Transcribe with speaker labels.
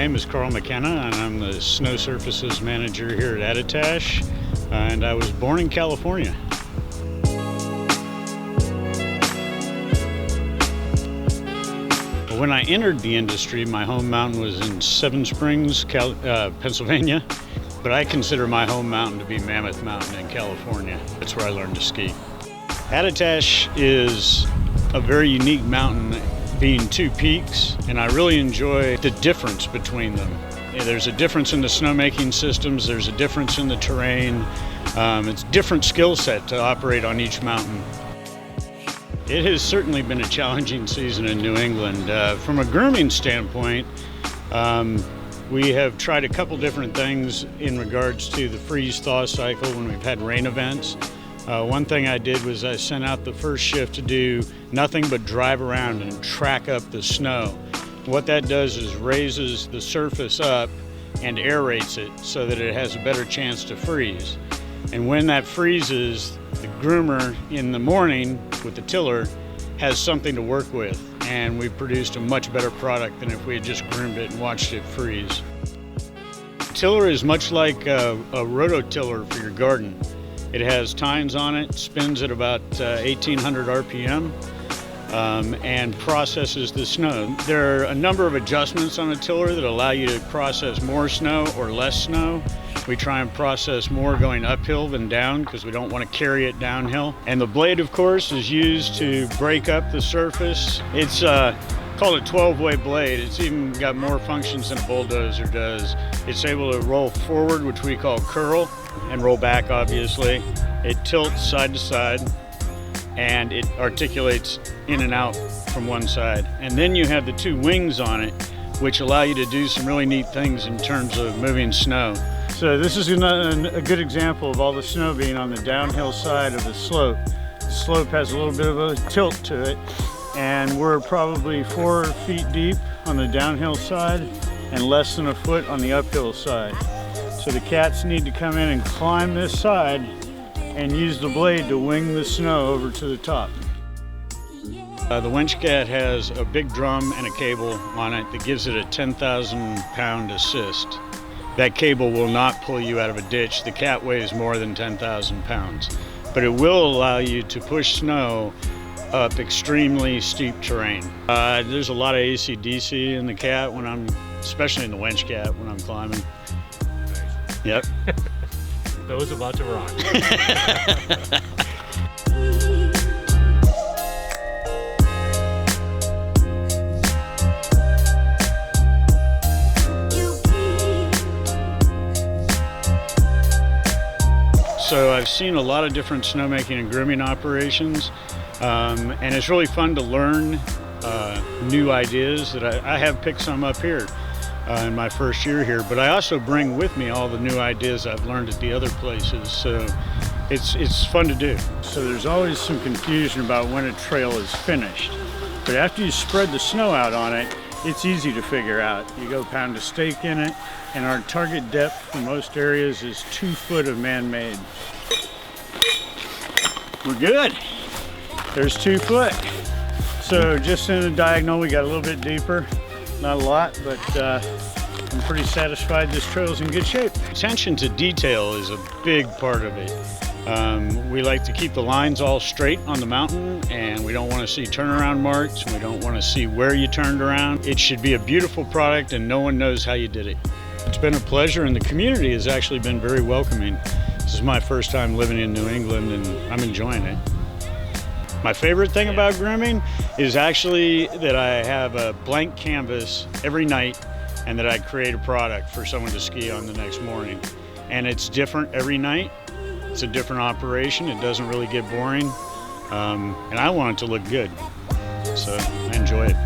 Speaker 1: name is McKenna, and I'm the Snow Surfaces Manager here at Attitash, and I was born in California. When I entered the industry, my home mountain was in Seven Springs, Pennsylvania, but I consider my home mountain to be Mammoth Mountain in California. That's where I learned to ski. Attitash is a very unique mountain, being two peaks, and I really enjoy the difference between them. There's a difference in the snowmaking systems, there's a difference in the terrain. It's a different skill set to operate on each mountain. It has certainly been a challenging season in New England. From a grooming standpoint, we have tried a couple different things in regards to the freeze-thaw cycle when we've had rain events. One thing I did was I sent out the first shift to do nothing but drive around and track up the snow. What that does is raises the surface up and aerates it so that it has a better chance to freeze. And when that freezes, the groomer in the morning with the tiller has something to work with, and we produced a much better product than if we had just groomed it and watched it freeze. Tiller is much like a rototiller for your garden. It has tines on it, spins at about 1800 RPM, and processes the snow. There are a number of adjustments on a tiller that allow you to process more snow or less snow. We try and process more going uphill than down because we don't want to carry it downhill. And the blade, of course, is used to break up the surface. It's called a 12-way blade. It's even got more functions than a bulldozer does. It's able to roll forward, which we call curl, and roll back, obviously. It tilts side to side, and it articulates in and out from one side. And then you have the two wings on it, which allow you to do some really neat things in terms of moving snow. So this is a good example of all the snow being on the downhill side of the slope. The slope has a little bit of a tilt to it, and we're probably 4 feet deep on the downhill side and less than a foot on the uphill side. So the cats need to come in and climb this side and use the blade to wing the snow over to the top. The winch cat has a big drum and a cable on it that gives it a 10,000 pound assist. That cable will not pull you out of a ditch. The cat weighs more than 10,000 pounds, but it will allow you to push snow up extremely steep terrain. There's a lot of AC/DC in the cat especially in the winch cat when I'm climbing. Yep.
Speaker 2: Those about to rock.
Speaker 1: So I've seen a lot of different snowmaking and grooming operations, and it's really fun to learn new ideas that I have picked some up here in my first year here, but I also bring with me all the new ideas I've learned at the other places, so it's fun to do. So there's always some confusion about when a trail is finished, but after you spread the snow out on it, it's easy to figure out. You go pound a stake in it, and our target depth for most areas is 2 foot of man-made. We're good. There's 2 foot. So just in the diagonal, we got a little bit deeper. Not a lot, but I'm pretty satisfied this trail's in good shape. Attention to detail is a big part of it. We like to keep the lines all straight on the mountain, and we don't want to see turnaround marks, and we don't want to see where you turned around. It should be a beautiful product, and no one knows how you did it. It's been a pleasure, and the community has actually been very welcoming. This is my first time living in New England, and I'm enjoying it. My favorite thing about grooming is actually that I have a blank canvas every night, and that I create a product for someone to ski on the next morning. And it's different every night. It's a different operation. It doesn't really get boring, and I want it to look good, so I enjoy it.